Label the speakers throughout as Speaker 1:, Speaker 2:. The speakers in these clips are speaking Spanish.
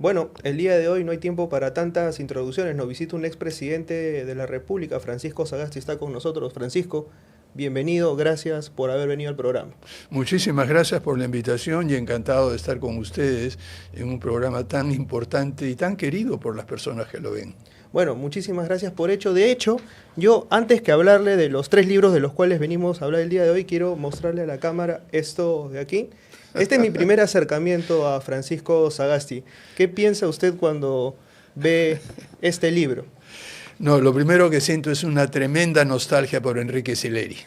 Speaker 1: Bueno, el día de hoy no hay tiempo para tantas introducciones. Nos visita un expresidente de la República, Francisco Sagasti, está con nosotros. Francisco, bienvenido, gracias por haber venido al programa.
Speaker 2: Muchísimas gracias por la invitación y encantado de estar con ustedes en un programa tan importante y tan querido por las personas que lo ven.
Speaker 1: Bueno, muchísimas gracias por hecho. De hecho, yo antes que hablarle de los tres libros de los cuales venimos a hablar el día de hoy, quiero mostrarle a la cámara esto de aquí. Este es mi primer acercamiento a Francisco Sagasti. ¿Qué piensa usted cuando ve este libro?
Speaker 2: No, lo primero que siento es una tremenda nostalgia por Enrique Sileri.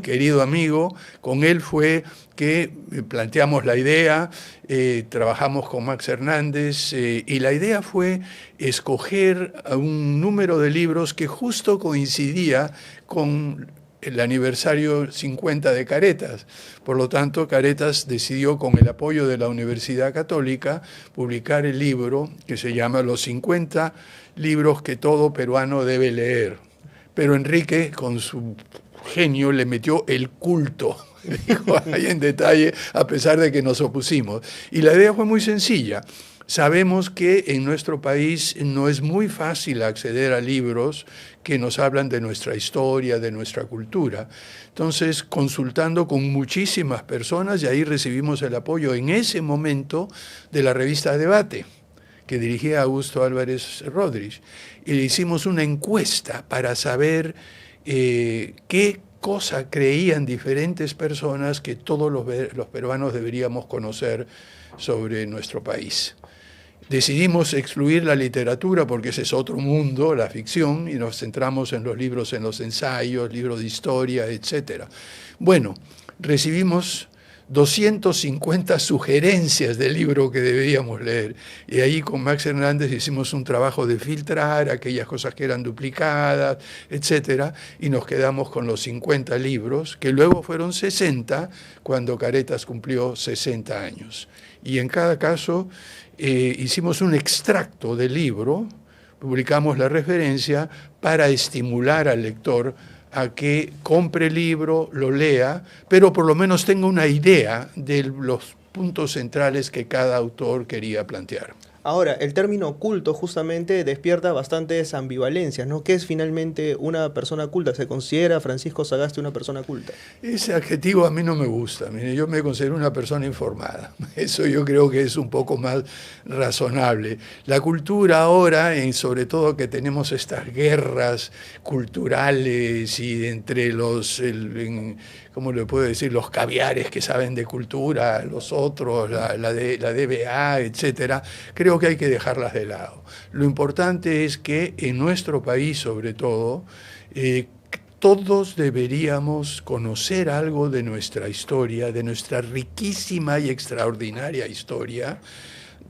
Speaker 2: Querido amigo, con él fue que planteamos la idea, trabajamos con Max Hernández y la idea fue escoger un número de libros que justo coincidía con el aniversario 50 de Caretas. Por lo tanto, Caretas decidió, con el apoyo de la Universidad Católica, publicar el libro que se llama Los 50 libros que todo peruano debe leer. Pero Enrique, con su genio, le metió el culto, dijo ahí en detalle, a pesar de que nos opusimos. Y la idea fue muy sencilla. Sabemos que en nuestro país no es muy fácil acceder a libros que nos hablan de nuestra historia, de nuestra cultura. Entonces, consultando con muchísimas personas, y ahí recibimos el apoyo en ese momento de la revista Debate, que dirigía Augusto Álvarez Rodríguez. Y le hicimos una encuesta para saber qué cosa creían diferentes personas que todos los peruanos deberíamos conocer sobre nuestro país. Decidimos excluir la literatura porque ese es otro mundo, la ficción, y nos centramos en los libros, en los ensayos, libros de historia, etc. Bueno, recibimos 250 sugerencias del libro que deberíamos leer. Y ahí con Max Hernández hicimos un trabajo de filtrar aquellas cosas que eran duplicadas, etc. Y nos quedamos con los 50 libros, que luego fueron 60 cuando Caretas cumplió 60 años. Y en cada caso hicimos un extracto del libro, publicamos la referencia para estimular al lector a que compre el libro, lo lea, pero por lo menos tenga una idea de los puntos centrales que cada autor quería plantear.
Speaker 1: Ahora, el término culto justamente despierta bastantes ambivalencias, ¿no? ¿Qué es finalmente una persona culta? ¿Se considera Francisco Sagasti una persona culta?
Speaker 2: Ese adjetivo a mí no me gusta. Mire, yo me considero una persona informada. Eso yo creo que es un poco más razonable. La cultura ahora, sobre todo que tenemos estas guerras culturales y entre los... ¿cómo le puedo decir? Los caviares que saben de cultura, los otros, la DBA, etcétera, creo que hay que dejarlas de lado. Lo importante es que en nuestro país, sobre todo, todos deberíamos conocer algo de nuestra historia, de nuestra riquísima y extraordinaria historia,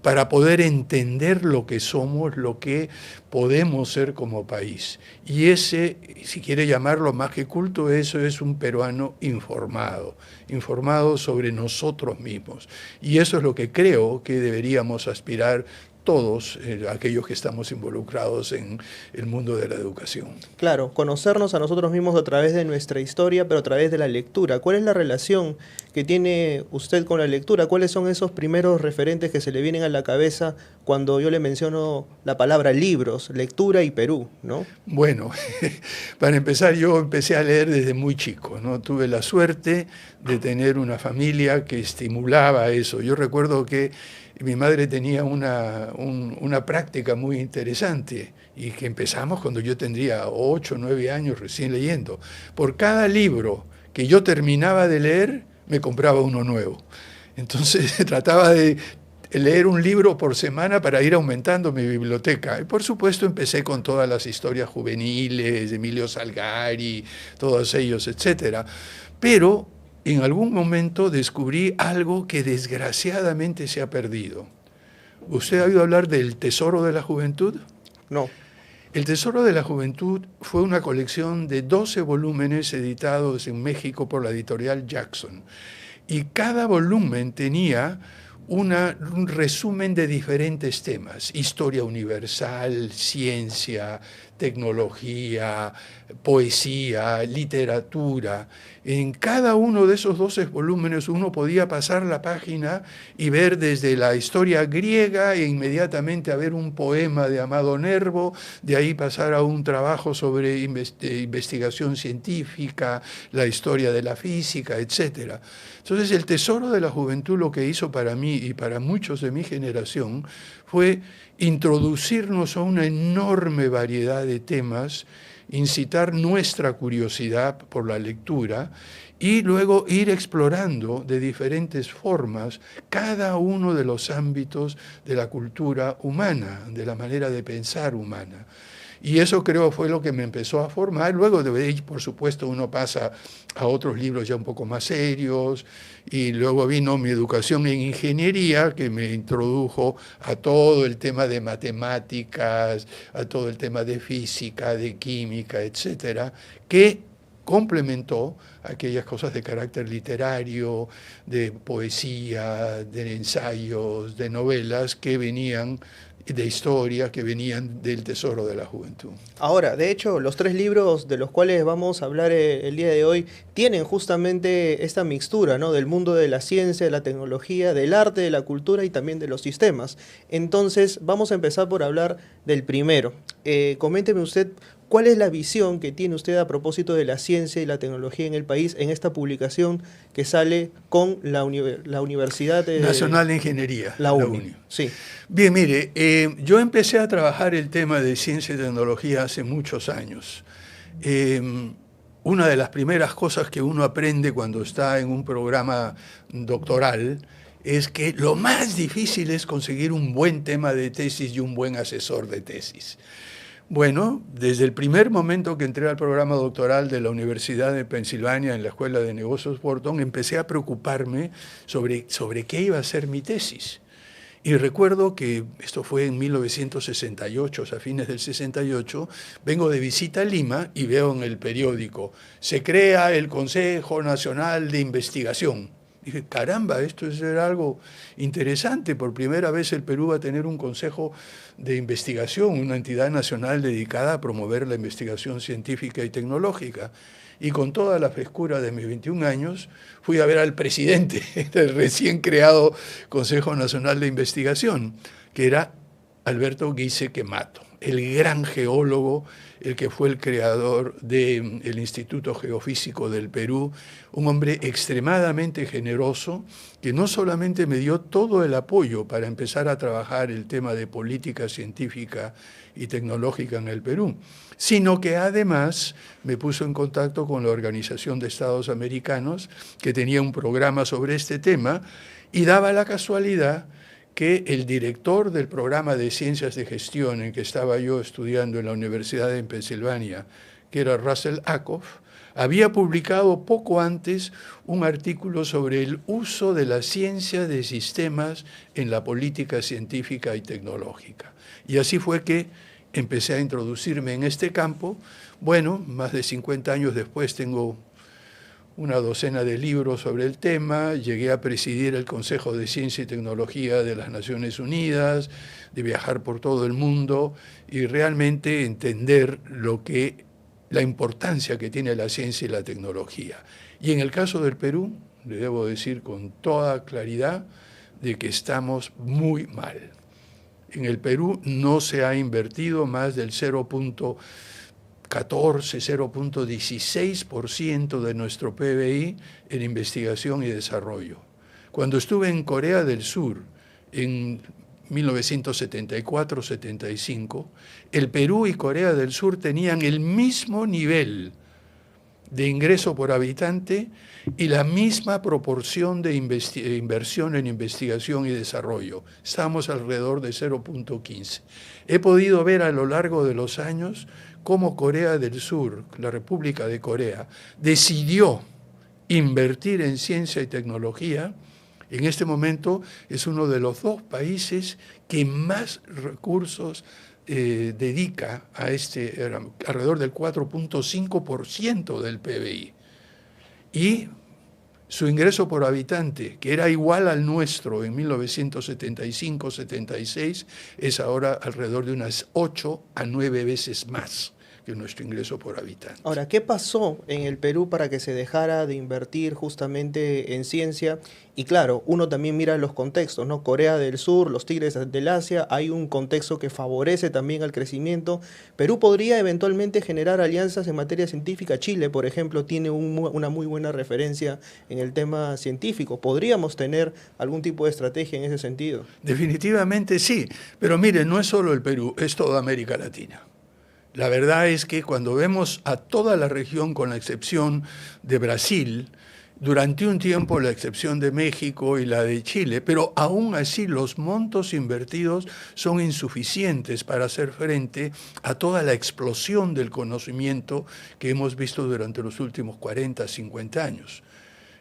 Speaker 2: para poder entender lo que somos, lo que podemos ser como país. Y ese, si quiere llamarlo más que culto, eso es un peruano informado, informado sobre nosotros mismos. Y eso es lo que creo que deberíamos aspirar todos aquellos que estamos involucrados en el mundo de la educación.
Speaker 1: Claro, conocernos a nosotros mismos a través de nuestra historia, pero a través de la lectura. ¿Cuál es la relación que tiene usted con la lectura? ¿Cuáles son esos primeros referentes que se le vienen a la cabeza cuando yo le menciono la palabra libros, lectura y Perú, ¿no?
Speaker 2: Bueno, para empezar, yo empecé a leer desde muy chico, ¿no? Tuve la suerte de tener una familia que estimulaba eso. Yo recuerdo que mi madre tenía una práctica muy interesante y que empezamos cuando yo tendría 8 o 9 años recién leyendo. Por cada libro que yo terminaba de leer, me compraba uno nuevo. Entonces trataba de leer un libro por semana para ir aumentando mi biblioteca. Y por supuesto empecé con todas las historias juveniles, Emilio Salgari, todos ellos, etc. Pero en algún momento descubrí algo que desgraciadamente se ha perdido. ¿Usted ha oído hablar del Tesoro de la Juventud?
Speaker 1: No.
Speaker 2: El Tesoro de la Juventud fue una colección de 12 volúmenes editados en México por la editorial Jackson. Y cada volumen tenía un resumen de diferentes temas: historia universal, ciencia, tecnología, poesía, literatura. En cada uno de esos 12 volúmenes uno podía pasar la página y ver desde la historia griega e inmediatamente a ver un poema de Amado Nervo, de ahí pasar a un trabajo sobre investigación científica, la historia de la física, etc. Entonces el Tesoro de la Juventud lo que hizo para mí y para muchos de mi generación fue introducirnos a una enorme variedad de temas, incitar nuestra curiosidad por la lectura y luego ir explorando de diferentes formas cada uno de los ámbitos de la cultura humana, de la manera de pensar humana. Y eso creo fue lo que me empezó a formar. Luego de ahí, por supuesto, uno pasa a otros libros ya un poco más serios, y luego vino mi educación en ingeniería, que me introdujo a todo el tema de matemáticas, a todo el tema de física, de química, etcétera, que complementó aquellas cosas de carácter literario, de poesía, de ensayos, de novelas que venían de historia, que venían del Tesoro de la Juventud.
Speaker 1: Ahora, de hecho, los 3 libros de los cuales vamos a hablar el día de hoy tienen justamente esta mixtura, ¿no?, del mundo de la ciencia, de la tecnología, del arte, de la cultura y también de los sistemas. Entonces, vamos a empezar por hablar del primero. Coménteme usted, ¿cuál es la visión que tiene usted a propósito de la ciencia y la tecnología en el país en esta publicación que sale con la Universidad
Speaker 2: Nacional de Ingeniería,
Speaker 1: la UNI? Sí.
Speaker 2: Bien, mire, yo empecé a trabajar el tema de ciencia y tecnología hace muchos años. Una de las primeras cosas que uno aprende cuando está en un programa doctoral es que lo más difícil es conseguir un buen tema de tesis y un buen asesor de tesis. Bueno, desde el primer momento que entré al programa doctoral de la Universidad de Pensilvania en la Escuela de Negocios Wharton, empecé a preocuparme sobre qué iba a ser mi tesis. Y recuerdo que esto fue en 1968, a fines del 68, vengo de visita a Lima y veo en el periódico, se crea el Consejo Nacional de Investigación. Dije, caramba, esto es algo interesante. Por primera vez el Perú va a tener un consejo de investigación, una entidad nacional dedicada a promover la investigación científica y tecnológica. Y con toda la frescura de mis 21 años, fui a ver al presidente del recién creado Consejo Nacional de Investigación, que era Alberto Guise Quemato, el gran geólogo, el que fue el creador del Instituto Geofísico del Perú, un hombre extremadamente generoso, que no solamente me dio todo el apoyo para empezar a trabajar el tema de política científica y tecnológica en el Perú, sino que además me puso en contacto con la Organización de Estados Americanos, que tenía un programa sobre este tema, y daba la casualidad que el director del programa de Ciencias de Gestión en que estaba yo estudiando en la Universidad de Pensilvania, que era Russell Ackoff, había publicado poco antes un artículo sobre el uso de la ciencia de sistemas en la política científica y tecnológica. Y así fue que empecé a introducirme en este campo. Bueno, más de 50 años después tengo una docena de libros sobre el tema, llegué a presidir el Consejo de Ciencia y Tecnología de las Naciones Unidas, de viajar por todo el mundo y realmente entender la importancia que tiene la ciencia y la tecnología. Y en el caso del Perú, le debo decir con toda claridad de que estamos muy mal. En el Perú no se ha invertido más del 0.16% de nuestro PBI en investigación y desarrollo. Cuando estuve en Corea del Sur en 1974-75, el Perú y Corea del Sur tenían el mismo nivel de ingreso por habitante y la misma proporción de inversión en investigación y desarrollo. Estamos alrededor de 0.15. He podido ver a lo largo de los años cómo Corea del Sur, la República de Corea, decidió invertir en ciencia y tecnología. En este momento es uno de los 2 países que más recursos dedica a alrededor del 4.5% del PBI. Y su ingreso por habitante, que era igual al nuestro en 1975-76, es ahora alrededor de unas 8 a 9 veces más que nuestro ingreso por habitante.
Speaker 1: Ahora, ¿qué pasó en el Perú para que se dejara de invertir justamente en ciencia? Y claro, uno también mira los contextos, ¿no? Corea del Sur, los tigres del Asia, hay un contexto que favorece también al crecimiento. Perú podría eventualmente generar alianzas en materia científica. Chile, por ejemplo, tiene una muy buena referencia en el tema científico. ¿Podríamos tener algún tipo de estrategia en ese sentido?
Speaker 2: Definitivamente sí, pero mire, no es solo el Perú, es toda América Latina. La verdad es que cuando vemos a toda la región, con la excepción de Brasil, durante un tiempo la excepción de México y la de Chile, pero aún así los montos invertidos son insuficientes para hacer frente a toda la explosión del conocimiento que hemos visto durante los últimos 40, 50 años.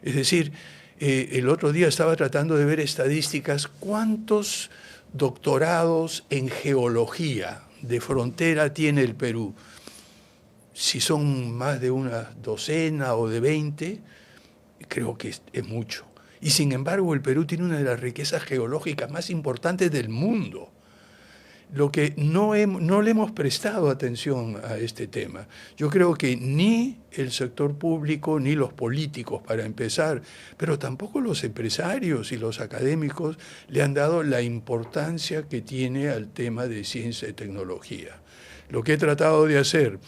Speaker 2: Es decir, el otro día estaba tratando de ver estadísticas, cuántos doctorados en geología de frontera tiene el Perú. Si son más de una docena o de 20, creo que es mucho. Y sin embargo, el Perú tiene una de las riquezas geológicas más importantes del mundo. Lo que no le hemos prestado atención a este tema. Yo creo que ni el sector público, ni los políticos, para empezar, pero tampoco los empresarios y los académicos le han dado la importancia que tiene al tema de ciencia y tecnología. Lo que he tratado de hacer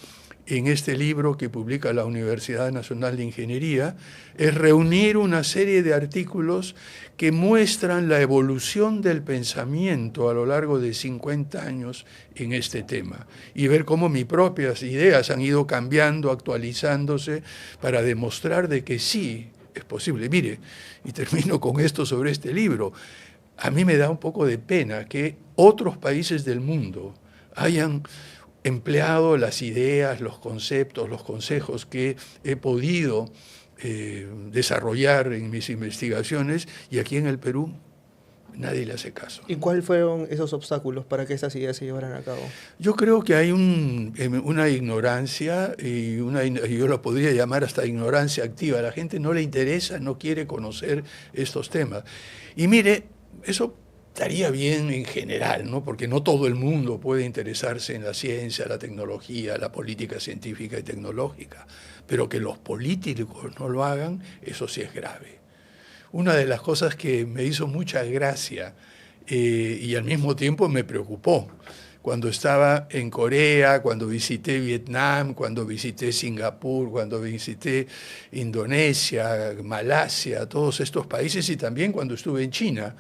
Speaker 2: en este libro que publica la Universidad Nacional de Ingeniería es reunir una serie de artículos que muestran la evolución del pensamiento a lo largo de 50 años en este tema y ver cómo mis propias ideas han ido cambiando, actualizándose para demostrar de que sí es posible. Mire, y termino con esto sobre este libro, a mí me da un poco de pena que otros países del mundo hayan empleado las ideas, los conceptos, los consejos que he podido desarrollar en mis investigaciones, y aquí en el Perú nadie le hace caso.
Speaker 1: ¿Y cuáles fueron esos obstáculos para que estas ideas se llevaran a cabo?
Speaker 2: Yo creo que hay una ignorancia, y yo lo podría llamar hasta ignorancia activa. A la gente no le interesa, no quiere conocer estos temas. Y mire, eso estaría bien en general, ¿no? Porque no todo el mundo puede interesarse en la ciencia, la tecnología, la política científica y tecnológica, pero que los políticos no lo hagan, eso sí es grave. Una de las cosas que me hizo mucha gracia y al mismo tiempo me preocupó, cuando estaba en Corea, cuando visité Vietnam, cuando visité Singapur, cuando visité Indonesia, Malasia, todos estos países, y también cuando estuve en China.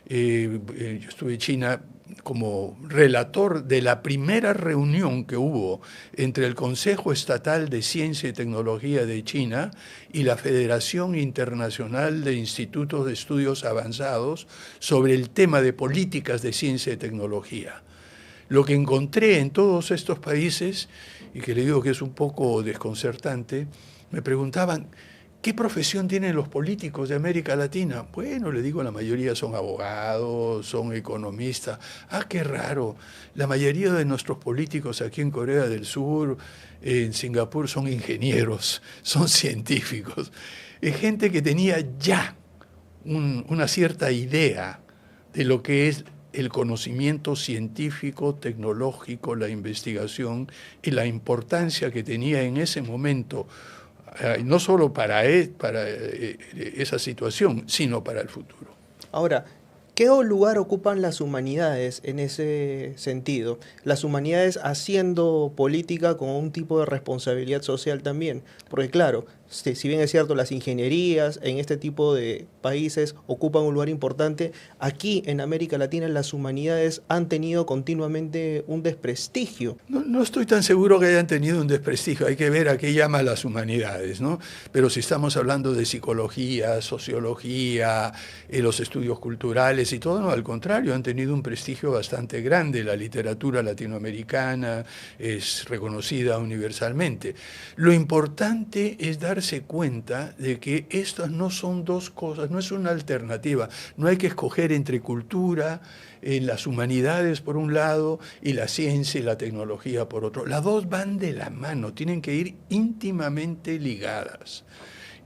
Speaker 2: Yo estuve en China como relator de la primera reunión que hubo entre el Consejo Estatal de Ciencia y Tecnología de China y la Federación Internacional de Institutos de Estudios Avanzados sobre el tema de políticas de ciencia y tecnología. Lo que encontré en todos estos países, y que le digo que es un poco desconcertante, me preguntaban, ¿qué profesión tienen los políticos de América Latina? Bueno, le digo, la mayoría son abogados, son economistas. Ah, qué raro. La mayoría de nuestros políticos aquí en Corea del Sur, en Singapur, son ingenieros, son científicos. Es gente que tenía ya una cierta idea de lo que es el conocimiento científico, tecnológico, la investigación y la importancia que tenía en ese momento, no solo para esa situación, sino para el futuro.
Speaker 1: Ahora, ¿qué lugar ocupan las humanidades en ese sentido? Las humanidades haciendo política con un tipo de responsabilidad social también. Porque claro, si bien es cierto, las ingenierías en este tipo de países ocupan un lugar importante, aquí en América Latina las humanidades han tenido continuamente un desprestigio.
Speaker 2: No estoy tan seguro que hayan tenido un desprestigio, hay que ver a qué llaman las humanidades, ¿no? Pero si estamos hablando de psicología, sociología, los estudios culturales y todo, no, al contrario, han tenido un prestigio bastante grande. La literatura latinoamericana es reconocida universalmente. Lo importante es darse cuenta de que estas no son dos cosas, no es una alternativa. No hay que escoger entre cultura, las humanidades por un lado y la ciencia y la tecnología por otro. Las dos van de la mano, tienen que ir íntimamente ligadas.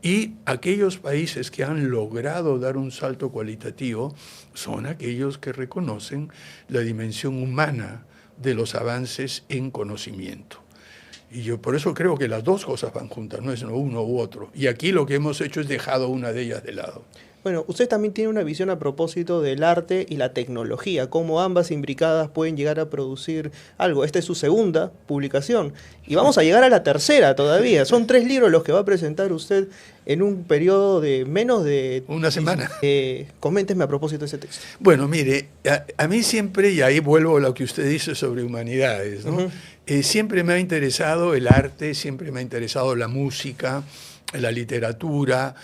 Speaker 2: Y aquellos países que han logrado dar un salto cualitativo son aquellos que reconocen la dimensión humana de los avances en conocimiento. Y yo por eso creo que las dos cosas van juntas, no es uno u otro. Y aquí lo que hemos hecho es dejado una de ellas de lado.
Speaker 1: Bueno, usted también tiene una visión a propósito del arte y la tecnología, cómo ambas imbricadas pueden llegar a producir algo. Esta es su segunda publicación y vamos a llegar a la tercera todavía. Son 3 libros los que va a presentar usted en un periodo de menos de...
Speaker 2: Una semana.
Speaker 1: Coménteme a propósito de ese texto.
Speaker 2: Bueno, mire, a mí siempre, y ahí vuelvo a lo que usted dice sobre humanidades, ¿no? Siempre me ha interesado el arte, siempre me ha interesado la música, la literatura,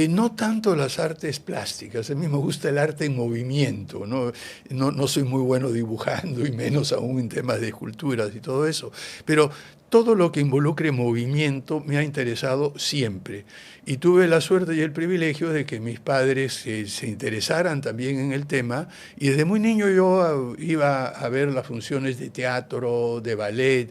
Speaker 2: no tanto las artes plásticas. A mí me gusta el arte en movimiento, ¿no? No soy muy bueno dibujando y menos aún en temas de esculturas y todo eso, pero todo lo que involucre movimiento me ha interesado siempre. Y tuve la suerte y el privilegio de que mis padres se interesaran también en el tema, y desde muy niño yo iba a ver las funciones de teatro, de ballet.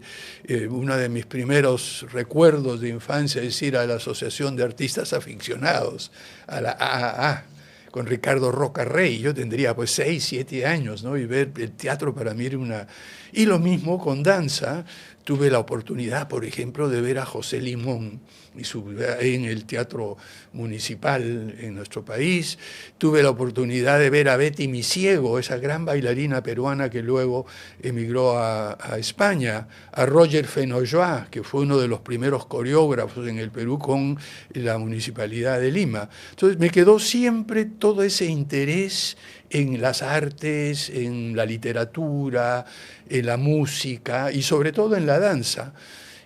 Speaker 2: Uno de mis primeros recuerdos de infancia es ir a la Asociación de Artistas Aficionados, a la AAA, con Ricardo Roca Rey. Yo tendría pues 6, 7 años, ¿no? Y ver el teatro para mí era una... Y lo mismo con danza. Tuve la oportunidad, por ejemplo, de ver a José Limón en el Teatro Municipal en nuestro país. Tuve la oportunidad de ver a Betty Misiego, esa gran bailarina peruana que luego emigró a España, a Roger Fenollois, que fue uno de los primeros coreógrafos en el Perú con la Municipalidad de Lima. Entonces me quedó siempre todo ese interés en las artes, en la literatura, en la música y sobre todo en la danza.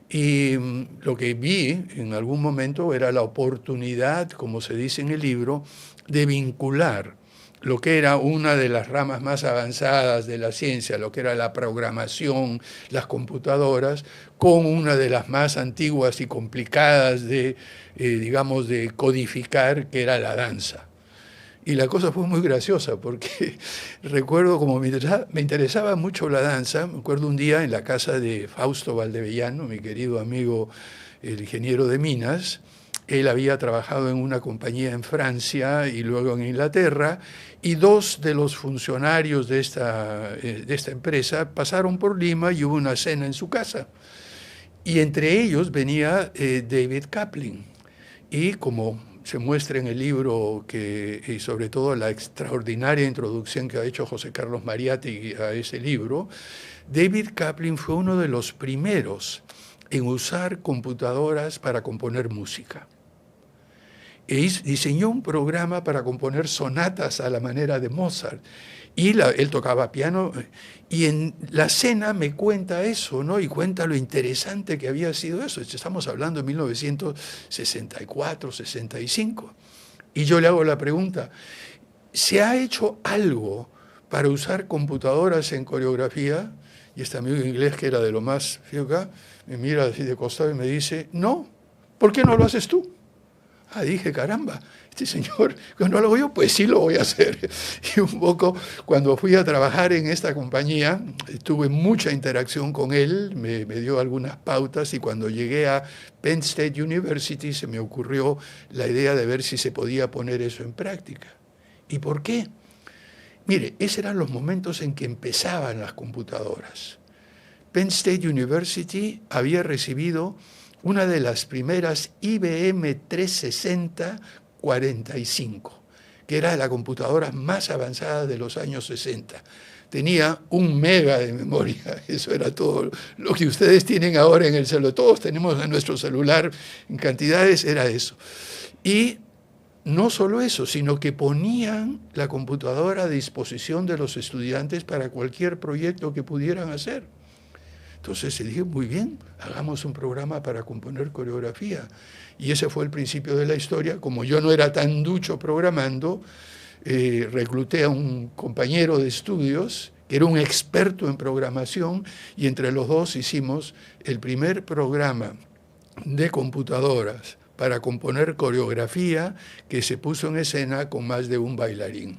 Speaker 2: Y lo que vi en algún momento era la oportunidad, como se dice en el libro, de vincular lo que era una de las ramas más avanzadas de la ciencia, lo que era la programación, las computadoras, con una de las más antiguas y complicadas de codificar, que era la danza. Y la cosa fue muy graciosa porque recuerdo como me interesaba mucho la danza. Me acuerdo un día en la casa de Fausto Valdevellano, mi querido amigo, el ingeniero de minas. Él había trabajado en una compañía en Francia y luego en Inglaterra, y 2 de los funcionarios de esta empresa pasaron por Lima y hubo una cena en su casa. Y entre ellos venía David Kaplan. Y como se muestra en el libro, y sobre todo la extraordinaria introducción que ha hecho José Carlos Mariátegui a ese libro, David Kaplan fue uno de los primeros en usar computadoras para componer música. Diseñó un programa para componer sonatas a la manera de Mozart. Y él tocaba piano, y en la cena me cuenta eso, ¿no? Y cuenta lo interesante que había sido eso. Estamos hablando de 1964, 65. Y yo le hago la pregunta, ¿se ha hecho algo para usar computadoras en coreografía? Y este amigo inglés, que era de lo más fío acá, me mira así de costado y me dice, no, ¿por qué no lo haces tú? Dije, caramba, este señor, cuando lo hago yo, pues sí lo voy a hacer. Y un poco, cuando fui a trabajar en esta compañía, tuve mucha interacción con él, me dio algunas pautas, y cuando llegué a Penn State University se me ocurrió la idea de ver si se podía poner eso en práctica. ¿Y por qué? Mire, esos eran los momentos en que empezaban las computadoras. Penn State University había recibido una de las primeras IBM 360-45, que era la computadora más avanzada de los años 60. Tenía 1 mega de memoria, eso era todo lo que ustedes tienen ahora en el celular. Todos tenemos en nuestro celular en cantidades, era eso. Y no solo eso, sino que ponían la computadora a disposición de los estudiantes para cualquier proyecto que pudieran hacer. Entonces le dije, muy bien, hagamos un programa para componer coreografía. Y ese fue el principio de la historia. Como yo no era tan ducho programando, recluté a un compañero de estudios que era un experto en programación, y entre los dos hicimos el primer programa de computadoras para componer coreografía que se puso en escena con más de un bailarín.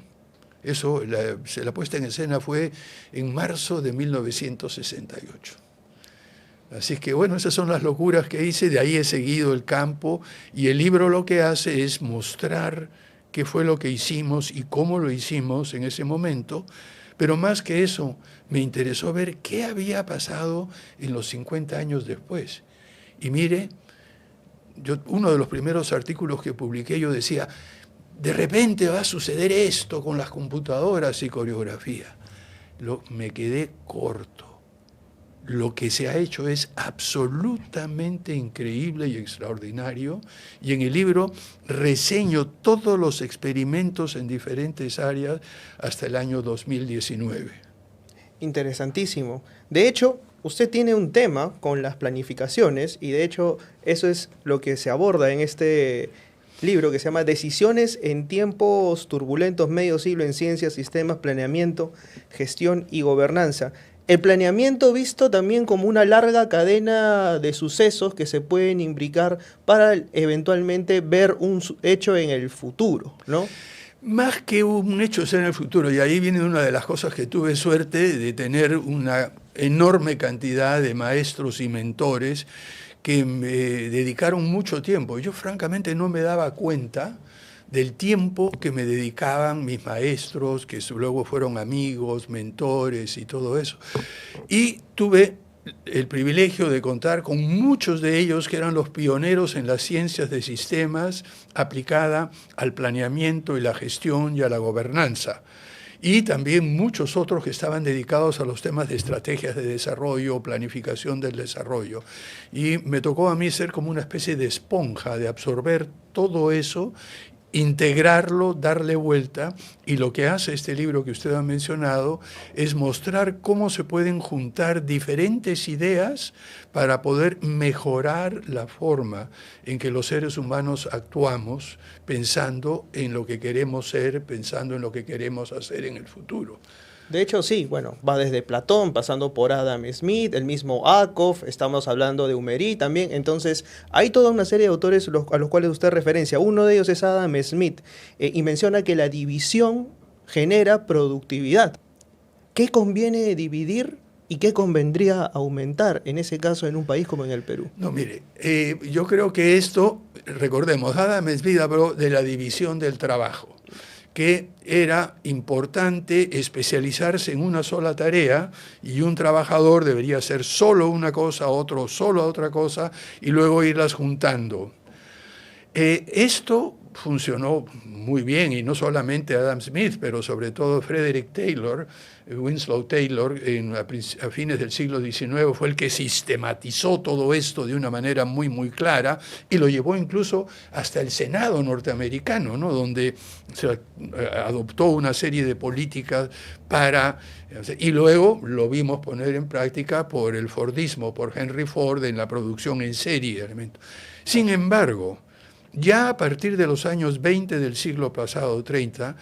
Speaker 2: Eso, la puesta en escena fue en marzo de 1968. Así que bueno, esas son las locuras que hice, de ahí he seguido el campo y el libro lo que hace es mostrar qué fue lo que hicimos y cómo lo hicimos en ese momento, pero más que eso, me interesó ver qué había pasado en los 50 años después. Y mire, uno de los primeros artículos que publiqué yo decía, de repente va a suceder esto con las computadoras y coreografía. Me quedé corto. Lo que se ha hecho es absolutamente increíble y extraordinario, y en el libro reseño todos los experimentos en diferentes áreas hasta el año 2019.
Speaker 1: Interesantísimo. De hecho, usted tiene un tema con las planificaciones, y de hecho eso es lo que se aborda en este libro que se llama Decisiones en tiempos turbulentos, medio siglo en ciencia, sistemas, planeamiento, gestión y gobernanza. El planeamiento visto también como una larga cadena de sucesos que se pueden imbricar para eventualmente ver un hecho en el futuro, ¿no?
Speaker 2: Más que un hecho ser en el futuro, y ahí viene una de las cosas que tuve suerte de tener una enorme cantidad de maestros y mentores que me dedicaron mucho tiempo. Yo francamente no me daba cuenta del tiempo que me dedicaban mis maestros, que luego fueron amigos, mentores y todo eso. Y tuve el privilegio de contar con muchos de ellos que eran los pioneros en las ciencias de sistemas aplicada al planeamiento y la gestión y a la gobernanza. Y también muchos otros que estaban dedicados a los temas de estrategias de desarrollo, planificación del desarrollo. Y me tocó a mí ser como una especie de esponja, de absorber todo eso, integrarlo, darle vuelta, y lo que hace este libro que usted ha mencionado es mostrar cómo se pueden juntar diferentes ideas para poder mejorar la forma en que los seres humanos actuamos, pensando en lo que queremos ser, pensando en lo que queremos hacer en el futuro.
Speaker 1: De hecho, sí, bueno, va desde Platón, pasando por Adam Smith, el mismo Akov, estamos hablando de Humery también. Entonces, hay toda una serie de autores a los cuales usted referencia. Uno de ellos es Adam Smith, y menciona que la división genera productividad. ¿Qué conviene dividir y qué convendría aumentar, en ese caso, en un país como en el Perú?
Speaker 2: No, mire, yo creo que esto, recordemos, Adam Smith habló de la división del trabajo, que era importante especializarse en una sola tarea, y un trabajador debería hacer solo una cosa, otro solo otra cosa, y luego irlas juntando. Esto funcionó muy bien, y no solamente Adam Smith, pero sobre todo Frederick Taylor, Winslow Taylor, a fines del siglo XIX, fue el que sistematizó todo esto de una manera muy, muy clara, y lo llevó incluso hasta el Senado norteamericano, ¿no? Donde se adoptó una serie de políticas y luego lo vimos poner en práctica por el Fordismo, por Henry Ford, en la producción en serie de elementos. Sin embargo, ya a partir de los años 20 del siglo pasado, 30,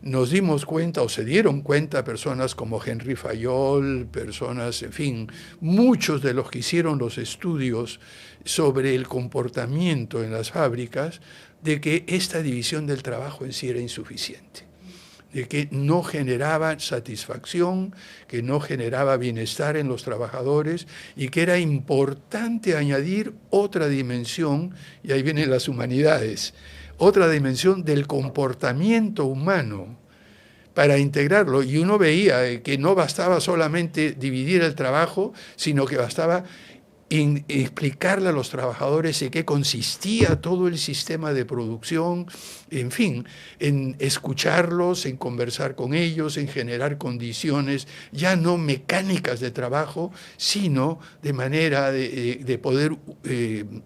Speaker 2: nos dimos cuenta, o se dieron cuenta, personas como Henry Fayol, personas, en fin, muchos de los que hicieron los estudios sobre el comportamiento en las fábricas, de que esta división del trabajo en sí era insuficiente, de que no generaba satisfacción, que no generaba bienestar en los trabajadores, y que era importante añadir otra dimensión, y ahí vienen las humanidades, otra dimensión del comportamiento humano para integrarlo. Y uno veía que no bastaba solamente dividir el trabajo, sino que bastaba explicarle a los trabajadores en qué consistía todo el sistema de producción, en fin, en escucharlos, en conversar con ellos, en generar condiciones ya no mecánicas de trabajo, sino de manera de poder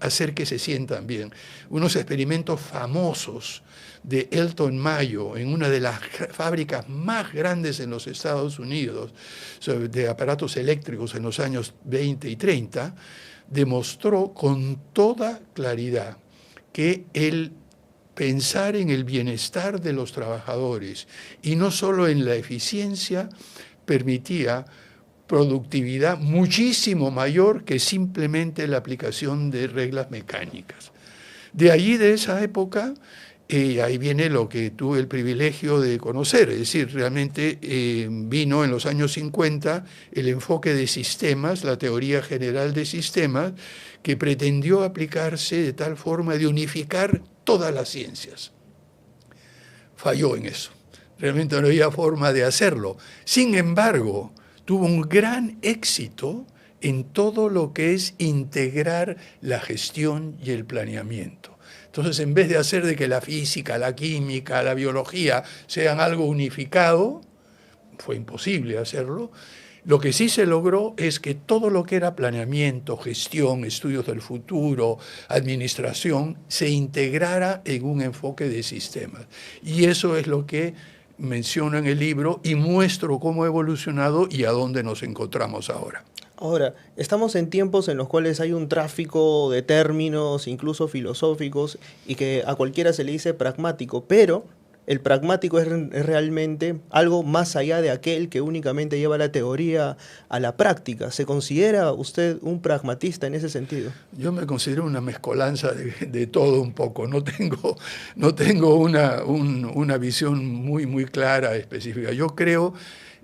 Speaker 2: hacer que se sientan bien. Unos experimentos famosos de Elton Mayo en una de las fábricas más grandes en los Estados Unidos de aparatos eléctricos en los años 20 y 30, demostró con toda claridad que el pensar en el bienestar de los trabajadores y no solo en la eficiencia permitía productividad muchísimo mayor que simplemente la aplicación de reglas mecánicas. De allí, de esa época, Y ahí viene lo que tuve el privilegio de conocer, es decir, realmente vino en los años 50 el enfoque de sistemas, la teoría general de sistemas, que pretendió aplicarse de tal forma de unificar todas las ciencias. Falló en eso, realmente no había forma de hacerlo. Sin embargo, tuvo un gran éxito en todo lo que es integrar la gestión y el planeamiento. Entonces, en vez de hacer de que la física, la química, la biología sean algo unificado, fue imposible hacerlo, lo que sí se logró es que todo lo que era planeamiento, gestión, estudios del futuro, administración, se integrara en un enfoque de sistemas. Y eso es lo que menciono en el libro y muestro cómo ha evolucionado y a dónde nos encontramos ahora.
Speaker 1: Ahora, estamos en tiempos en los cuales hay un tráfico de términos, incluso filosóficos, y que a cualquiera se le dice pragmático, pero el pragmático es realmente algo más allá de aquel que únicamente lleva la teoría a la práctica. ¿Se considera usted un pragmatista en ese sentido?
Speaker 2: Yo me considero una mezcolanza de todo un poco. No tengo una visión muy clara, específica. Yo creo,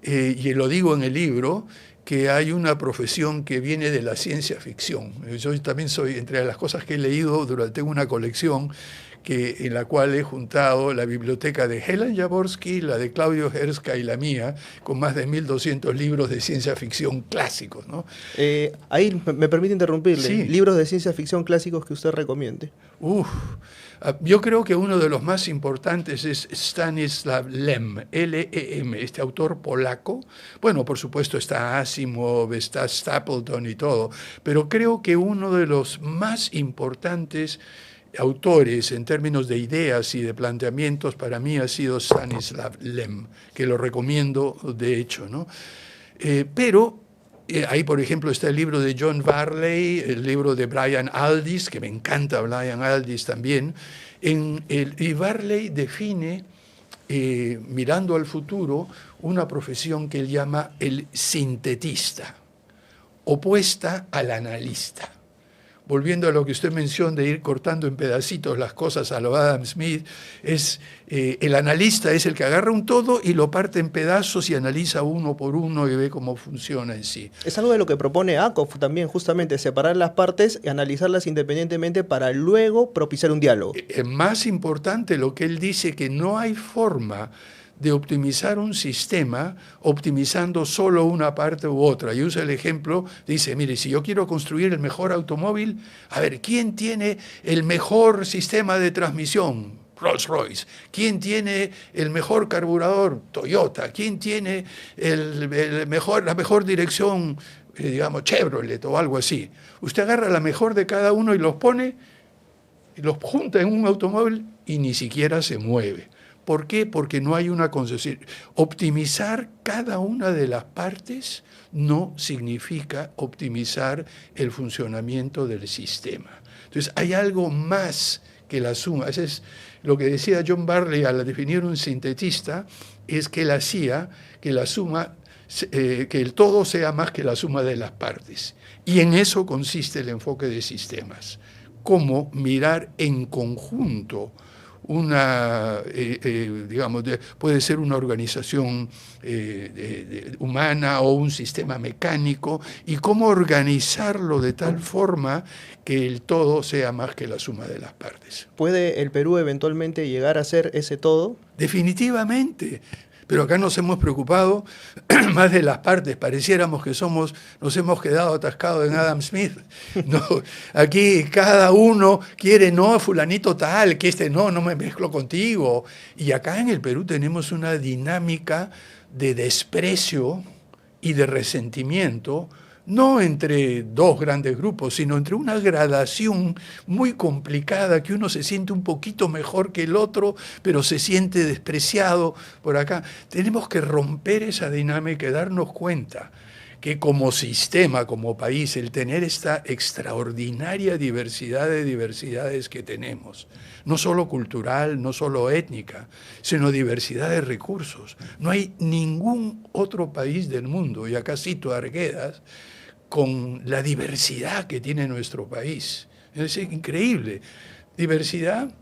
Speaker 2: y lo digo en el libro, que hay una profesión que viene de la ciencia ficción. Yo también soy, entre las cosas que he leído, tengo una colección en la cual he juntado la biblioteca de Helen Jaworski, la de Claudio Herska y la mía, con más de 1.200 libros de ciencia ficción clásicos, ¿no?
Speaker 1: Ahí me permite interrumpirle.
Speaker 2: Sí.
Speaker 1: Libros de ciencia ficción clásicos que usted recomiende.
Speaker 2: Yo creo que uno de los más importantes es Stanislaw Lem, L-E-M, este autor polaco. Bueno, por supuesto está Asimov, está Stapleton y todo, pero creo que uno de los más importantes autores en términos de ideas y de planteamientos para mí ha sido Stanislaw Lem, que lo recomiendo de hecho, ¿no? Pero ahí, por ejemplo, está el libro de John Varley, el libro de Brian Aldiss, que me encanta Brian Aldiss también. Y Varley define, mirando al futuro, una profesión que él llama el sintetista, opuesta al analista. Volviendo a lo que usted mencionó de ir cortando en pedacitos las cosas a lo Adam Smith, el analista es el que agarra un todo y lo parte en pedazos y analiza uno por uno y ve cómo funciona en sí.
Speaker 1: Es algo de lo que propone Akov también, justamente, separar las partes y analizarlas independientemente para luego propiciar un diálogo.
Speaker 2: Más importante, lo que él dice, que no hay forma de optimizar un sistema optimizando solo una parte u otra. Y usa el ejemplo, dice, mire, si yo quiero construir el mejor automóvil, a ver, ¿quién tiene el mejor sistema de transmisión? Rolls-Royce. ¿Quién tiene el mejor carburador? Toyota. ¿Quién tiene la mejor dirección? Digamos, Chevrolet o algo así. Usted agarra la mejor de cada uno y los pone, y los junta en un automóvil y ni siquiera se mueve. ¿Por qué? Porque no hay una concesión. Optimizar cada una de las partes no significa optimizar el funcionamiento del sistema. Entonces, hay algo más que la suma. Eso es lo que decía John Barley al definir un sintetista, es que él hacía que la suma, que el todo sea más que la suma de las partes. Y en eso consiste el enfoque de sistemas. Cómo mirar en conjunto puede ser una organización humana o un sistema mecánico, y cómo organizarlo de tal forma que el todo sea más que la suma de las partes.
Speaker 1: ¿Puede el Perú eventualmente llegar a ser ese todo?
Speaker 2: Definitivamente. Pero acá nos hemos preocupado más de las partes, pareciéramos que nos hemos quedado atascados en Adam Smith. No, aquí cada uno quiere, no, fulanito tal, que no me mezclo contigo. Y acá en el Perú tenemos una dinámica de desprecio y de resentimiento, no entre dos grandes grupos, sino entre una gradación muy complicada, que uno se siente un poquito mejor que el otro, pero se siente despreciado por acá. Tenemos que romper esa dinámica y darnos cuenta que como sistema, como país, el tener esta extraordinaria diversidad de diversidades que tenemos, no solo cultural, no solo étnica, sino diversidad de recursos. No hay ningún otro país del mundo, y acá cito a Arguedas, con la diversidad que tiene nuestro país. Es increíble. Diversidad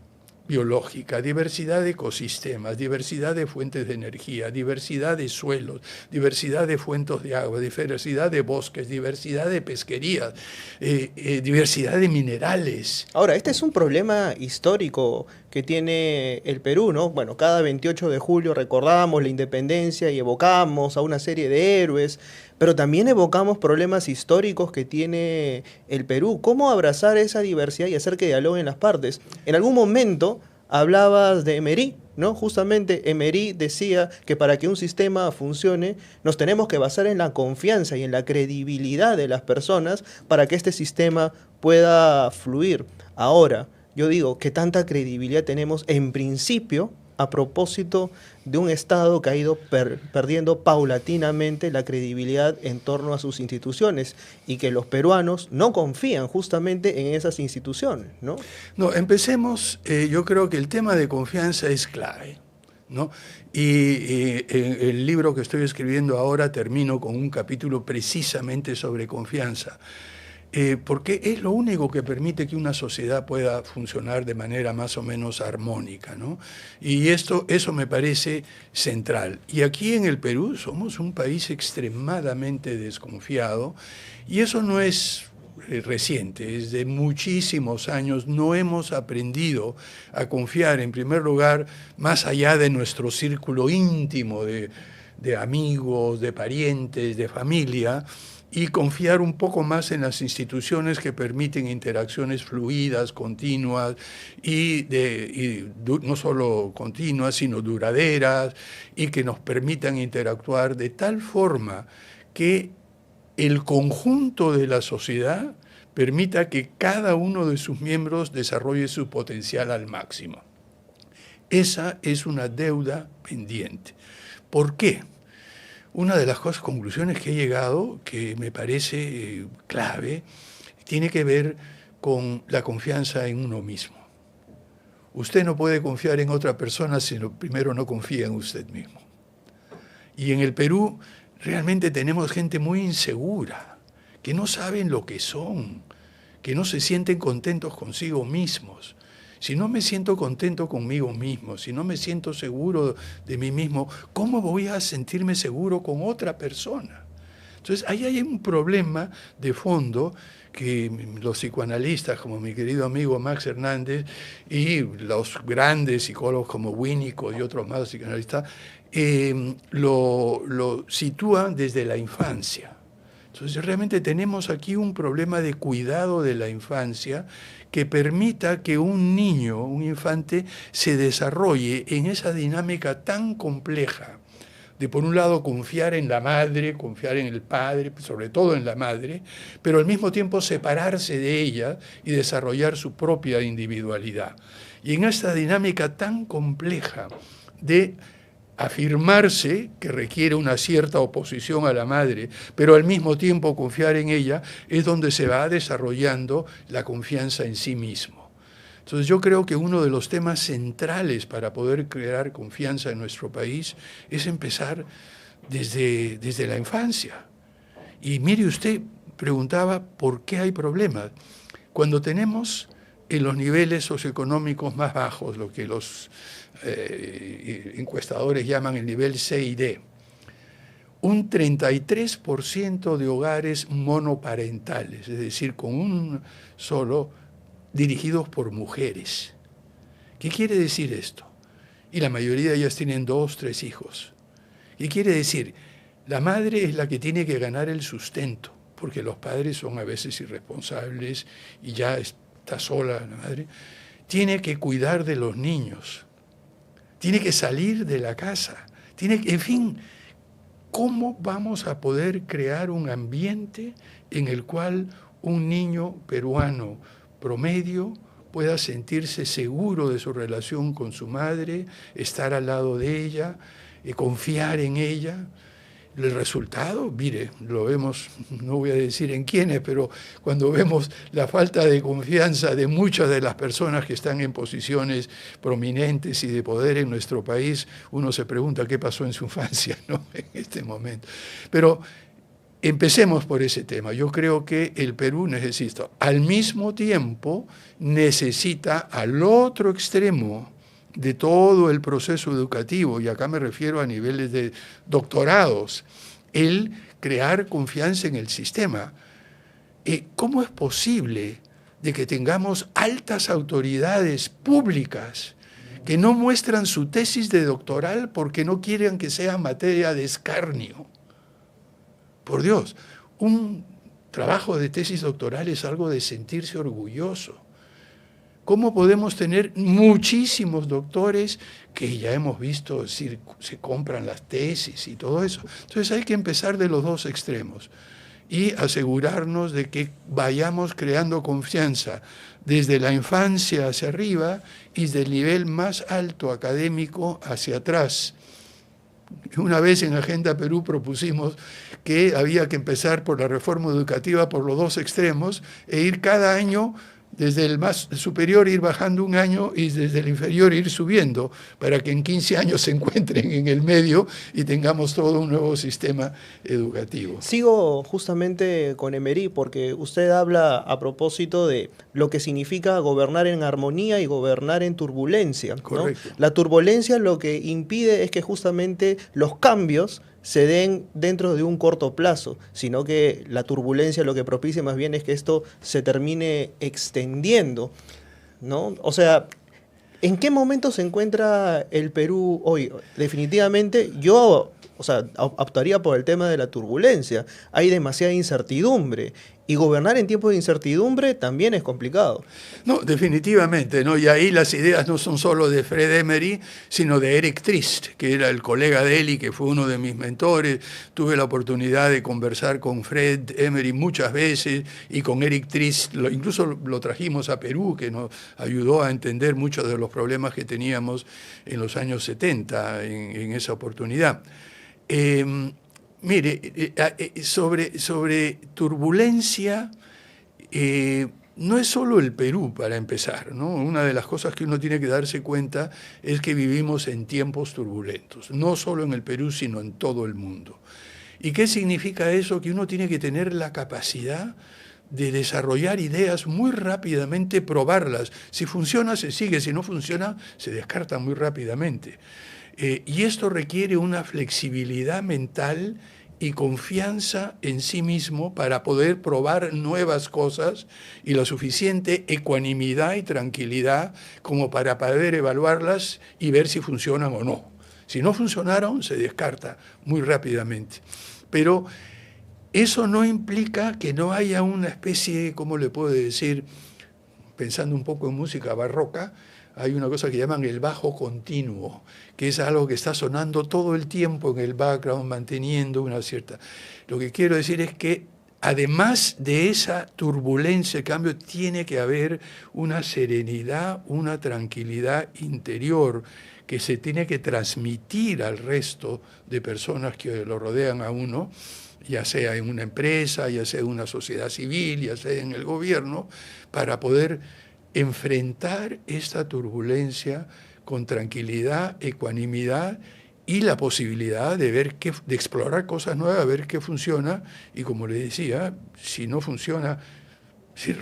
Speaker 2: biológica, diversidad de ecosistemas, diversidad de fuentes de energía, diversidad de suelos, diversidad de fuentes de agua, diversidad de bosques, diversidad de pesquerías, diversidad de minerales.
Speaker 1: Ahora, este es un problema histórico que tiene el Perú, ¿no? Bueno, cada 28 de julio recordamos la independencia y evocamos a una serie de héroes, pero también evocamos problemas históricos que tiene el Perú. ¿Cómo abrazar esa diversidad y hacer que dialoguen las partes? En algún momento hablabas de Emery, ¿no? Justamente Emery decía que para que un sistema funcione nos tenemos que basar en la confianza y en la credibilidad de las personas para que este sistema pueda fluir. Ahora, yo digo, ¿qué tanta credibilidad tenemos en principio a propósito de un Estado que ha ido perdiendo paulatinamente la credibilidad en torno a sus instituciones y que los peruanos no confían justamente en esas instituciones, ¿no?
Speaker 2: No, empecemos, yo creo que el tema de confianza es clave, ¿no? Y el libro que estoy escribiendo ahora termino con un capítulo precisamente sobre confianza. Porque es lo único que permite que una sociedad pueda funcionar de manera más o menos armónica, ¿no? Y eso me parece central. Y aquí en el Perú somos un país extremadamente desconfiado, y eso no es reciente, es de muchísimos años. No hemos aprendido a confiar, en primer lugar, más allá de nuestro círculo íntimo de amigos, de parientes, de familia, y confiar un poco más en las instituciones que permiten interacciones fluidas, continuas, y no solo continuas, sino duraderas, y que nos permitan interactuar de tal forma que el conjunto de la sociedad permita que cada uno de sus miembros desarrolle su potencial al máximo. Esa es una deuda pendiente. ¿Por qué? Una de las conclusiones que he llegado, que me parece clave, tiene que ver con la confianza en uno mismo. Usted no puede confiar en otra persona si primero no confía en usted mismo. Y en el Perú realmente tenemos gente muy insegura, que no saben lo que son, que no se sienten contentos consigo mismos. Si no me siento contento conmigo mismo, si no me siento seguro de mí mismo, ¿cómo voy a sentirme seguro con otra persona? Entonces, ahí hay un problema de fondo que los psicoanalistas, como mi querido amigo Max Hernández, y los grandes psicólogos como Winnicott y otros más psicoanalistas, lo sitúan desde la infancia. Entonces, realmente tenemos aquí un problema de cuidado de la infancia que permita que un niño, un infante, se desarrolle en esa dinámica tan compleja de, por un lado, confiar en la madre, confiar en el padre, sobre todo en la madre, pero al mismo tiempo separarse de ella y desarrollar su propia individualidad. Y en esta dinámica tan compleja de afirmarse, que requiere una cierta oposición a la madre, pero al mismo tiempo confiar en ella, es donde se va desarrollando la confianza en sí mismo. Entonces yo creo que uno de los temas centrales para poder crear confianza en nuestro país es empezar desde la infancia. Y mire, usted preguntaba por qué hay problemas. Cuando tenemos en los niveles socioeconómicos más bajos, lo que los encuestadores llaman el nivel C y D, un 33% de hogares monoparentales, es decir, con un solo, dirigidos por mujeres. ¿Qué quiere decir esto? Y la mayoría de ellas tienen 2, 3 hijos. ¿Qué quiere decir? La madre es la que tiene que ganar el sustento, porque los padres son a veces irresponsables y ya está sola la madre. Tiene que cuidar de los niños, tiene que salir de la casa, en fin, ¿cómo vamos a poder crear un ambiente en el cual un niño peruano promedio pueda sentirse seguro de su relación con su madre, estar al lado de ella, confiar en ella? El resultado, mire, lo vemos, no voy a decir en quiénes, pero cuando vemos la falta de confianza de muchas de las personas que están en posiciones prominentes y de poder en nuestro país, uno se pregunta qué pasó en su infancia, ¿no? En este momento. Pero Empecemos por ese tema. Yo creo que el Perú necesita, al mismo tiempo, necesita al otro extremo de todo el proceso educativo, y acá me refiero a niveles de doctorados, el crear confianza en el sistema. ¿Cómo es posible de que tengamos altas autoridades públicas que no muestran su tesis de doctoral porque no quieren que sea materia de escarnio? Por Dios, un trabajo de tesis doctoral es algo de sentirse orgulloso. ¿Cómo podemos tener muchísimos doctores que ya hemos visto, se compran las tesis y todo eso? Entonces hay que empezar de los dos extremos y asegurarnos de que vayamos creando confianza desde la infancia hacia arriba y desde el nivel más alto académico hacia atrás. Una vez en Agenda Perú propusimos que había que empezar por la reforma educativa por los dos extremos e ir cada año, desde el más superior ir bajando un año y desde el inferior ir subiendo, para que en 15 años se encuentren en el medio y tengamos todo un nuevo sistema educativo.
Speaker 1: Sigo justamente con Emery porque usted habla a propósito de lo que significa gobernar en armonía y gobernar en turbulencia, ¿no?
Speaker 2: Correcto.
Speaker 1: La turbulencia lo que impide es que justamente los cambios se den dentro de un corto plazo, sino que la turbulencia lo que propicia más bien es que esto se termine extendiendo, ¿no? O sea, ¿en qué momento se encuentra el Perú hoy? Definitivamente yo, o sea, optaría por el tema de la turbulencia. Hay demasiada incertidumbre y gobernar en tiempos de incertidumbre también es complicado.
Speaker 2: No, definitivamente, ¿no? Y ahí las ideas no son solo de Fred Emery, sino de Eric Trist, que era el colega de él y que fue uno de mis mentores. Tuve la oportunidad de conversar con Fred Emery muchas veces y con Eric Trist, incluso lo trajimos a Perú, que nos ayudó a entender muchos de los problemas que teníamos en los años 70 en esa oportunidad. Mire, sobre turbulencia, no es solo el Perú, para empezar, ¿no? Una de las cosas que uno tiene que darse cuenta es que vivimos en tiempos turbulentos, no solo en el Perú, sino en todo el mundo. ¿Y qué significa eso? Que uno tiene que tener la capacidad de desarrollar ideas muy rápidamente, probarlas. Si funciona, se sigue; si no funciona, se descarta muy rápidamente. Y esto requiere una flexibilidad mental y confianza en sí mismo para poder probar nuevas cosas y la suficiente ecuanimidad y tranquilidad como para poder evaluarlas y ver si funcionan o no. Si no funcionaron, se descarta muy rápidamente. Pero eso no implica que no haya una especie, ¿cómo le puedo decir? Pensando un poco en música barroca, hay una cosa que llaman el bajo continuo, que es algo que está sonando todo el tiempo en el background, manteniendo una cierta... Lo que quiero decir es que además de esa turbulencia, cambio, tiene que haber una serenidad, una tranquilidad interior que se tiene que transmitir al resto de personas que lo rodean a uno, ya sea en una empresa, ya sea en una sociedad civil, ya sea en el gobierno, para poder enfrentar esta turbulencia con tranquilidad, ecuanimidad y la posibilidad de ver de explorar cosas nuevas, ver qué funciona y, como le decía, si no funciona,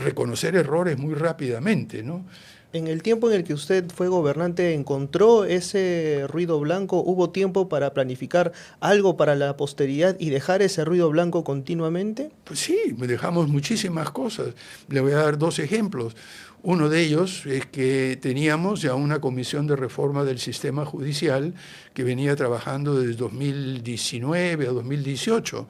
Speaker 2: reconocer errores muy rápidamente, ¿no?
Speaker 1: En el tiempo en el que usted fue gobernante, ¿encontró ese ruido blanco? ¿Hubo tiempo para planificar algo para la posteridad y dejar ese ruido blanco continuamente?
Speaker 2: Pues sí, dejamos muchísimas cosas. Le voy a dar dos ejemplos. Uno de ellos es que teníamos ya una comisión de reforma del sistema judicial que venía trabajando desde 2019 a 2018,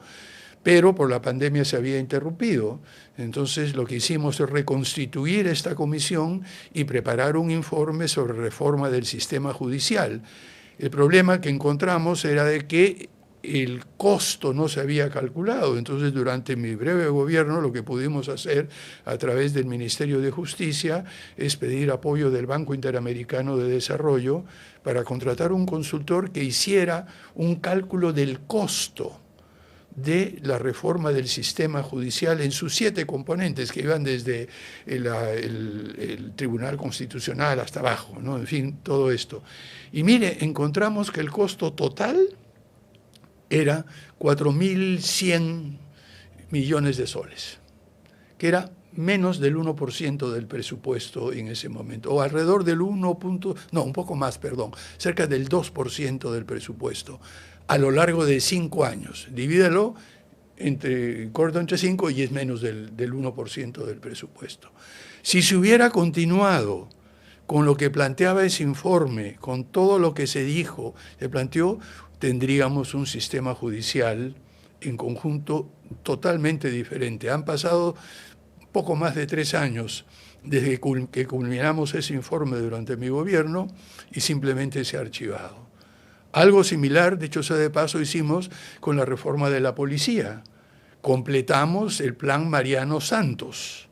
Speaker 2: pero por la pandemia se había interrumpido. Entonces lo que hicimos es reconstituir esta comisión y preparar un informe sobre reforma del sistema judicial. El problema que encontramos era de que el costo no se había calculado. Entonces, durante mi breve gobierno, lo que pudimos hacer a través del Ministerio de Justicia es pedir apoyo del Banco Interamericano de Desarrollo para contratar un consultor que hiciera un cálculo del costo de la reforma del sistema judicial en sus 7 componentes, que iban desde el Tribunal Constitucional hasta abajo, ¿no? En fin, todo esto. Y mire, encontramos que el costo total era 4.100 millones de soles, que era menos del 1% del presupuesto en ese momento, o alrededor del un poco más, perdón, cerca del 2% del presupuesto, a lo largo de 5 años. Divídelo corto entre 5 y es menos del 1% del presupuesto. Si se hubiera continuado con lo que planteaba ese informe, con todo lo que se dijo, se planteó, tendríamos un sistema judicial en conjunto totalmente diferente. Han pasado poco más de 3 años desde que culminamos ese informe durante mi gobierno y simplemente se ha archivado. Algo similar, dicho sea de paso, hicimos con la reforma de la policía. Completamos el plan Mariano Santos,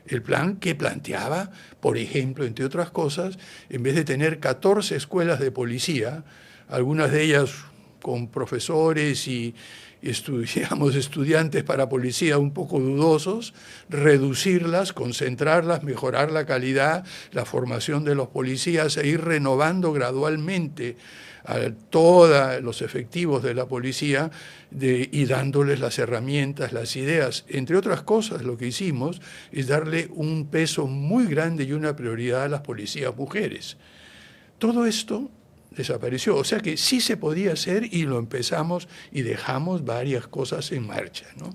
Speaker 2: el plan que planteaba, por ejemplo, entre otras cosas, en vez de tener 14 escuelas de policía, algunas de ellas con profesores y estudiantes para policía un poco dudosos, reducirlas, concentrarlas, mejorar la calidad, la formación de los policías e ir renovando gradualmente a todos los efectivos de la policía y dándoles las herramientas, las ideas. Entre otras cosas, lo que hicimos es darle un peso muy grande y una prioridad a las policías mujeres. Todo esto desapareció, o sea que sí se podía hacer y lo empezamos y dejamos varias cosas en marcha, ¿no?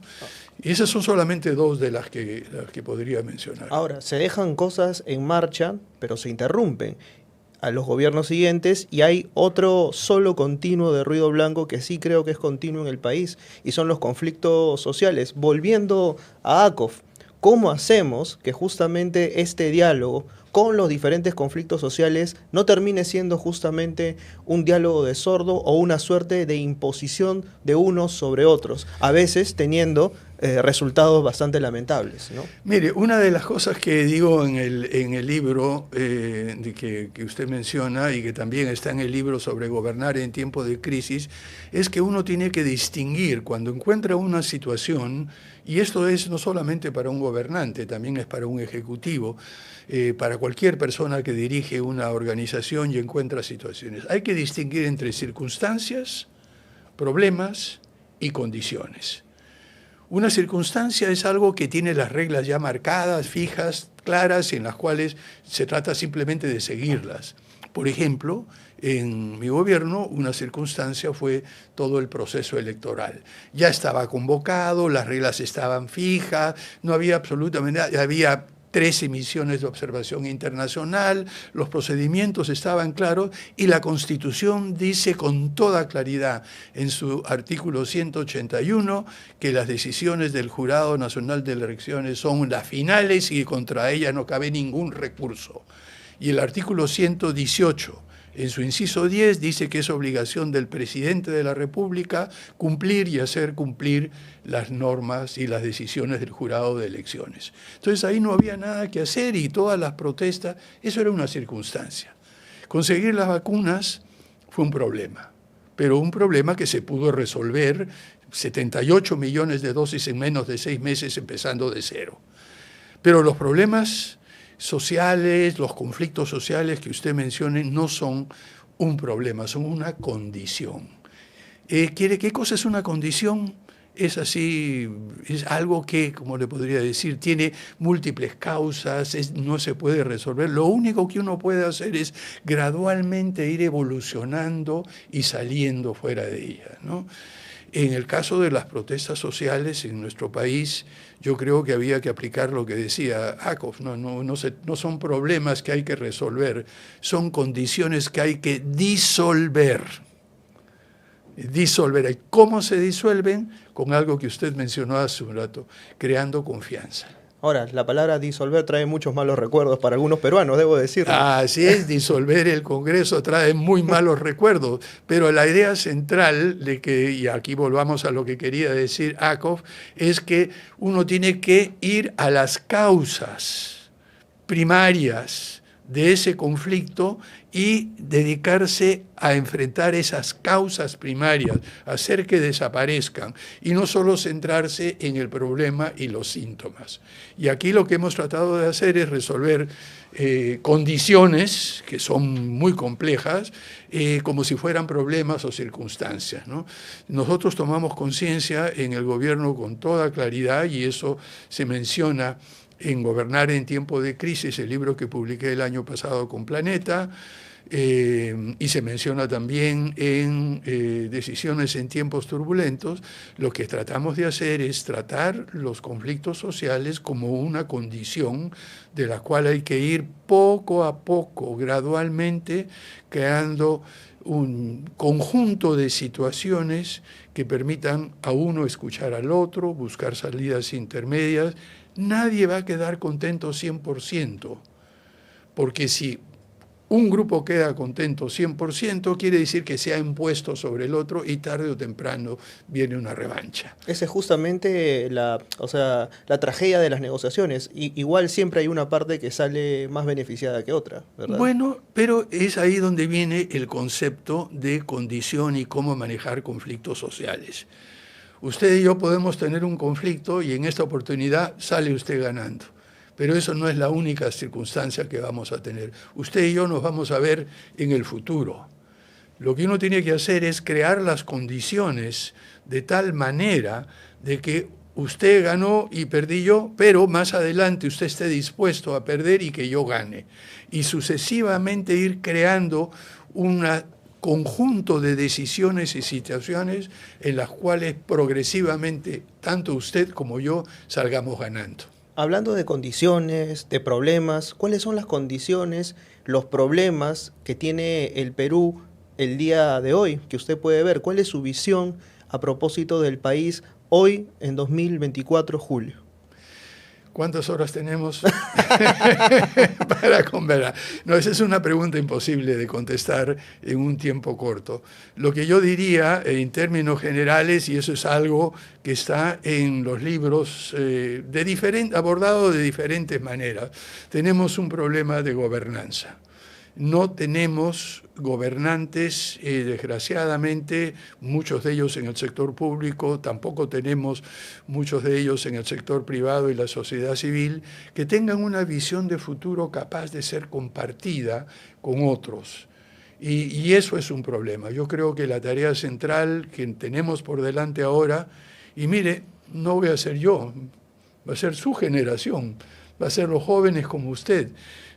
Speaker 2: Y esas son solamente 2 de las que podría mencionar.
Speaker 1: Ahora, se dejan cosas en marcha, pero se interrumpen a los gobiernos siguientes y hay otro solo continuo de ruido blanco que sí creo que es continuo en el país y son los conflictos sociales. Volviendo a ACOF, ¿cómo hacemos que justamente este diálogo con los diferentes conflictos sociales no termine siendo justamente un diálogo de sordo o una suerte de imposición de unos sobre otros, a veces teniendo resultados bastante lamentables, ¿no?
Speaker 2: Mire, una de las cosas que digo en el libro que usted menciona y que también está en el libro sobre gobernar en tiempos de crisis, es que uno tiene que distinguir cuando encuentra una situación, y esto es no solamente para un gobernante, también es para un ejecutivo, para cualquier persona que dirige una organización y encuentra situaciones. Hay que distinguir entre circunstancias, problemas y condiciones. Una circunstancia es algo que tiene las reglas ya marcadas, fijas, claras, en las cuales se trata simplemente de seguirlas. Por ejemplo, en mi gobierno una circunstancia fue todo el proceso electoral. Ya estaba convocado, las reglas estaban fijas, no había absolutamente nada, había 13 misiones de observación internacional, los procedimientos estaban claros y la Constitución dice con toda claridad en su artículo 181 que las decisiones del Jurado Nacional de Elecciones son las finales y contra ellas no cabe ningún recurso. Y el artículo 118, en su inciso 10, dice que es obligación del presidente de la República cumplir y hacer cumplir las normas y las decisiones del jurado de elecciones. Entonces ahí no había nada que hacer y todas las protestas, eso era una circunstancia. Conseguir las vacunas fue un problema, pero un problema que se pudo resolver, 78 millones de dosis en menos de 6 meses empezando de cero. Pero los problemas sociales, los conflictos sociales que usted mencione no son un problema, son una condición. ¿Qué cosa es una condición? Es así, es algo que, como le podría decir, tiene múltiples causas, no se puede resolver. Lo único que uno puede hacer es gradualmente ir evolucionando y saliendo fuera de ella, ¿no? En el caso de las protestas sociales en nuestro país, yo creo que había que aplicar lo que decía ACOF, no son problemas que hay que resolver, son condiciones que hay que disolver. Disolver. ¿Cómo se disuelven? Con algo que usted mencionó hace un rato, creando confianza.
Speaker 1: Ahora, la palabra disolver trae muchos malos recuerdos para algunos peruanos, debo decirlo.
Speaker 2: Así es, disolver el Congreso trae muy malos recuerdos, pero la idea central de que, y aquí volvamos a lo que quería decir ACOF, es que uno tiene que ir a las causas primarias de ese conflicto y dedicarse a enfrentar esas causas primarias, hacer que desaparezcan y no solo centrarse en el problema y los síntomas. Y aquí lo que hemos tratado de hacer es resolver condiciones que son muy complejas, como si fueran problemas o circunstancias, ¿no? Nosotros tomamos conciencia en el gobierno con toda claridad, y eso se menciona en Gobernar en tiempo de crisis, el libro que publiqué el año pasado con Planeta, y se menciona también en Decisiones en tiempos turbulentos. Lo que tratamos de hacer es tratar los conflictos sociales como una condición de la cual hay que ir poco a poco, gradualmente, creando un conjunto de situaciones que permitan a uno escuchar al otro, buscar salidas intermedias. Nadie va a quedar contento 100%, porque si un grupo queda contento 100%, quiere decir que se ha impuesto sobre el otro y tarde o temprano viene una revancha.
Speaker 1: Esa es justamente la tragedia de las negociaciones. Igual siempre hay una parte que sale más beneficiada que otra, ¿verdad?
Speaker 2: Bueno, pero es ahí donde viene el concepto de condición y cómo manejar conflictos sociales. Usted y yo podemos tener un conflicto y en esta oportunidad sale usted ganando. Pero eso no es la única circunstancia que vamos a tener. Usted y yo nos vamos a ver en el futuro. Lo que uno tiene que hacer es crear las condiciones de tal manera de que usted ganó y perdí yo, pero más adelante usted esté dispuesto a perder y que yo gane. Y sucesivamente ir creando un conjunto de decisiones y situaciones en las cuales progresivamente tanto usted como yo salgamos ganando.
Speaker 1: Hablando de condiciones, de problemas, ¿cuáles son las condiciones, los problemas que tiene el Perú el día de hoy, que usted puede ver? ¿Cuál es su visión a propósito del país hoy, en 2024, julio?
Speaker 2: ¿Cuántas horas tenemos para conversar? No, esa es una pregunta imposible de contestar en un tiempo corto. Lo que yo diría en términos generales, y eso es algo que está en los libros abordado de diferentes maneras, tenemos un problema de gobernanza. No tenemos gobernantes, desgraciadamente, muchos de ellos en el sector público, tampoco tenemos muchos de ellos en el sector privado y la sociedad civil, que tengan una visión de futuro capaz de ser compartida con otros. Y eso es un problema. Yo creo que la tarea central que tenemos por delante ahora, y mire, no voy a ser yo, va a ser su generación, va a ser los jóvenes como usted.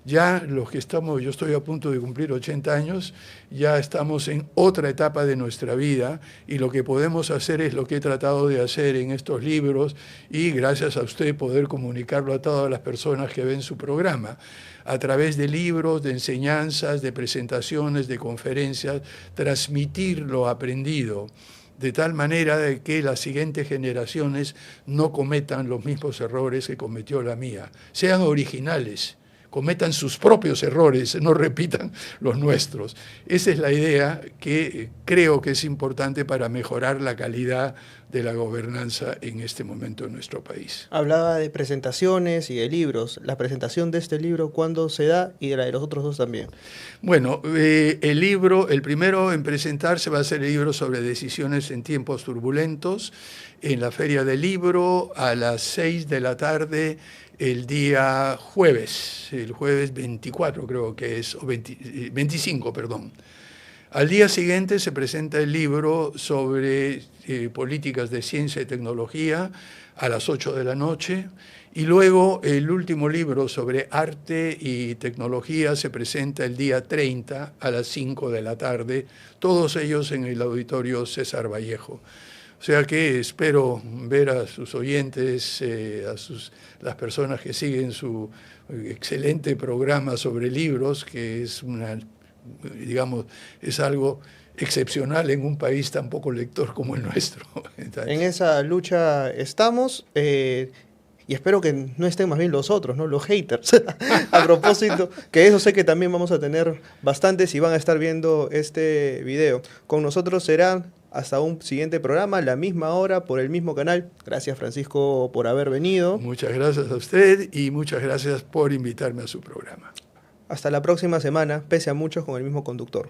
Speaker 2: Ya los que estamos, yo estoy a punto de cumplir 80 años, ya estamos en otra etapa de nuestra vida, y lo que podemos hacer es lo que he tratado de hacer en estos libros, y gracias a usted poder comunicarlo a todas las personas que ven su programa, a través de libros, de enseñanzas, de presentaciones, de conferencias, transmitir lo aprendido, de tal manera de que las siguientes generaciones no cometan los mismos errores que cometió la mía, sean originales, cometan sus propios errores, no repitan los nuestros. Esa es la idea que creo que es importante para mejorar la calidad de la gobernanza en este momento en nuestro país.
Speaker 1: Hablaba de presentaciones y de libros. La presentación de este libro, ¿cuándo se da? Y de la de los otros dos también.
Speaker 2: Bueno, el primero en presentarse va a ser el libro sobre decisiones en tiempos turbulentos, en la Feria del Libro, a las 6 de la tarde, el día jueves, el jueves 24 creo que es, o 25, perdón. Al día siguiente se presenta el libro sobre políticas de ciencia y tecnología a las 8 de la noche, y luego el último libro sobre arte y tecnología se presenta el día 30 a las 5 de la tarde, todos ellos en el auditorio César Vallejo. O sea que espero ver a sus oyentes, las personas que siguen su excelente programa sobre libros, que es es algo excepcional en un país tan poco lector como el nuestro. Entonces,
Speaker 1: en esa lucha estamos, y espero que no estén más bien los otros, ¿no? Los haters. A propósito, que eso sé que también vamos a tener bastantes y van a estar viendo este video. Con nosotros será hasta un siguiente programa, la misma hora, por el mismo canal. Gracias, Francisco, por haber venido.
Speaker 2: Muchas gracias a usted y muchas gracias por invitarme a su programa.
Speaker 1: Hasta la próxima semana, pese a muchos con el mismo conductor.